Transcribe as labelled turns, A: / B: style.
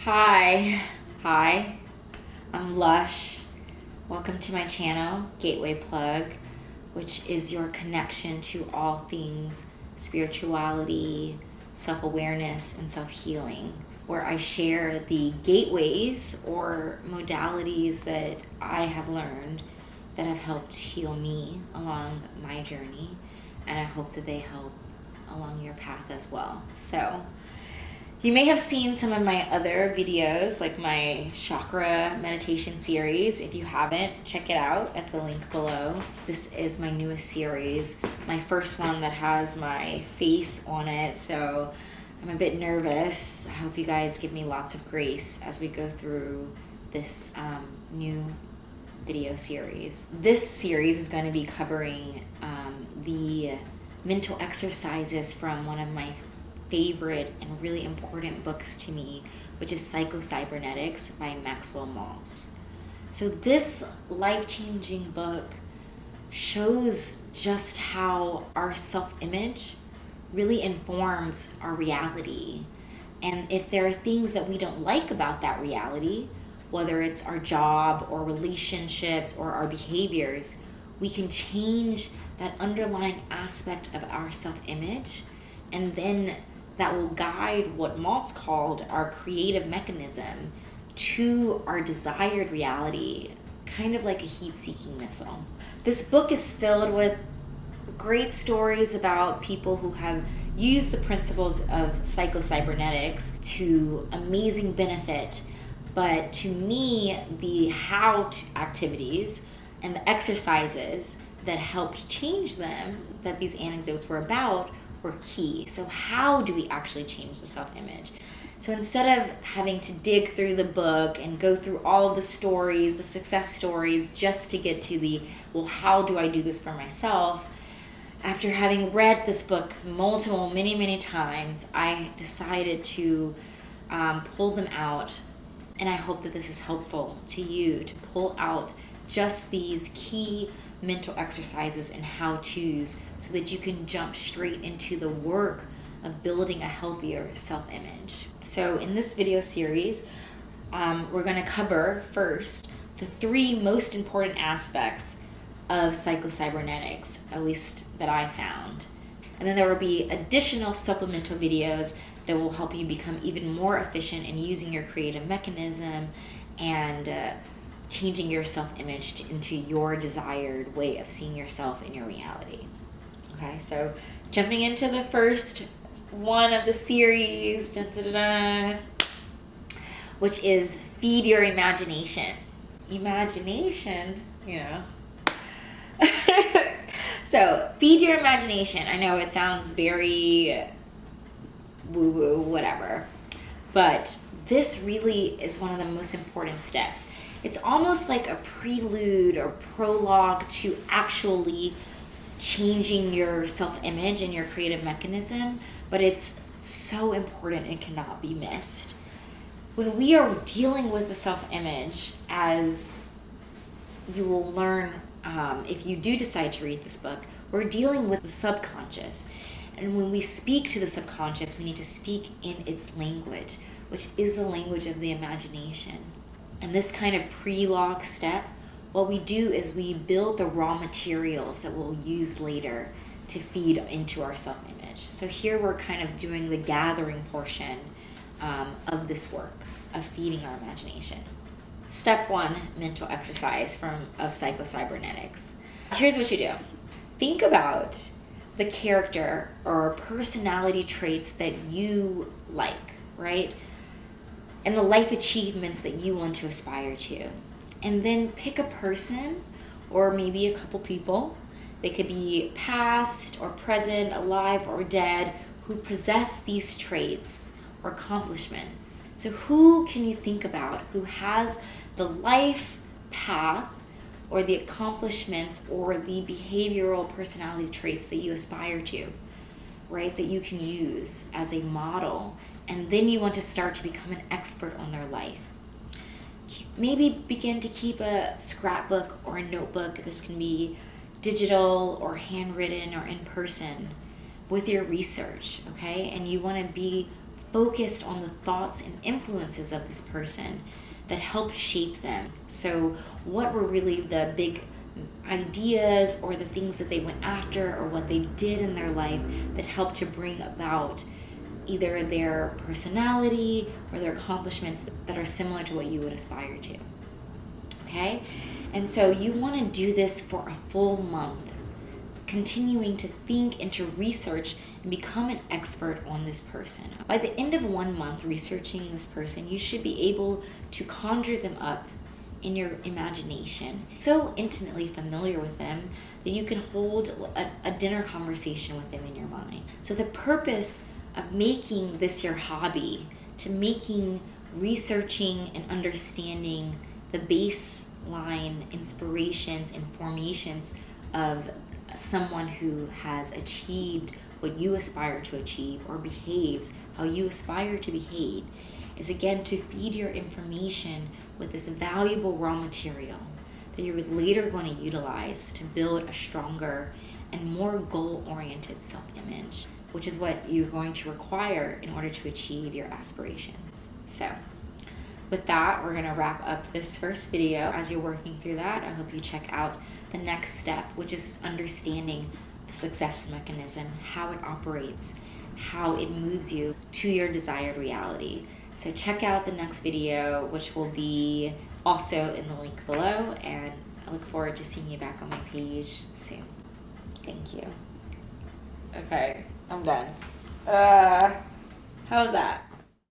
A: Hi, I'm Lush. Welcome to my channel, Gateway Plug, which is your connection to all things spirituality, self-awareness, and self-healing, where I share the gateways or modalities that I have learned that have helped heal me along my journey, and I hope that they help along your path as well. So you may have seen some of my other videos, like my chakra meditation series. If you haven't, check it out at the link below. This is my newest series, my first one that has my face on it, so I'm a bit nervous. I hope you guys give me lots of grace as we go through this new video series. This series is going to be covering the mental exercises from one of my favorite and really important books to me, which is Psycho-Cybernetics by Maxwell Maltz. So this life-changing book shows just how our self-image really informs our reality. And if there are things that we don't like about that reality, whether it's our job or relationships or our behaviors, we can change that underlying aspect of our self-image, and then that will guide what Maltz called our creative mechanism to our desired reality, kind of like a heat-seeking missile. This book is filled with great stories about people who have used the principles of Psycho-Cybernetics to amazing benefit, but to me, the how-to activities and the exercises that helped change them, that these anecdotes were about, were key. So how do we actually change the self-image? So instead of having to dig through the book and go through all of the stories, the success stories, just to get to the, well, how do I do this for myself? After having read this book many times, I decided to pull them out, and I hope that this is helpful to you to pull out just these key mental exercises and how-tos so that you can jump straight into the work of building a healthier self-image. So in this video series, we're going to cover first the 3 most important aspects of Psycho-Cybernetics, at least that I found. And then there will be additional supplemental videos that will help you become even more efficient in using your creative mechanism and changing your self-image into your desired way of seeing yourself in your reality. Okay, so jumping into the first one of the series, which is feed your imagination. Imagination, you know. So, feed your imagination. I know it sounds very woo-woo, whatever, but this really is one of the most important steps. It's almost like a prelude or prologue to actually changing your self-image and your creative mechanism, but it's so important and cannot be missed. When we are dealing with the self-image, as you will learn if you do decide to read this book, we're dealing with the subconscious. And when we speak to the subconscious, we need to speak in its language, which is the language of the imagination. And this kind of pre-log step, what we do is we build the raw materials that we'll use later to feed into our self-image. So here we're kind of doing the gathering portion of this work, of feeding our imagination. Step 1, mental exercise of Psycho-Cybernetics. Here's what you do. Think about the character or personality traits that you like, right? And the life achievements that you want to aspire to. And then pick a person, or maybe a couple people. They could be past or present, alive or dead, who possess these traits or accomplishments. So who can you think about who has the life path or the accomplishments or the behavioral personality traits that you aspire to, right? That you can use as a model. And then you want to start to become an expert on their life. Maybe begin to keep a scrapbook or a notebook. This can be digital or handwritten or in person with your research, okay? And you want to be focused on the thoughts and influences of this person that helped shape them. So what were really the big ideas or the things that they went after or what they did in their life that helped to bring about either their personality or their accomplishments that are similar to what you would aspire to. Okay? And so you want to do this for a full month, continuing to think and to research and become an expert on this person. By the end of 1 month researching this person, you should be able to conjure them up in your imagination, so intimately familiar with them that you can hold a dinner conversation with them in your mind. So the purpose of making this your hobby, to making researching and understanding the baseline inspirations and formations of someone who has achieved what you aspire to achieve or behaves how you aspire to behave, is again to feed your information with this valuable raw material that you're later going to utilize to build a stronger and more goal-oriented self-image, which is what you're going to require in order to achieve your aspirations. So with that, we're going to wrap up this first video. As you're working through that, I hope you check out the next step, which is understanding the success mechanism, how it operates, how it moves you to your desired reality. So check out the next video, which will be also in the link below, and I look forward to seeing you back on my page soon. Thank you. Okay, I'm done. How was that?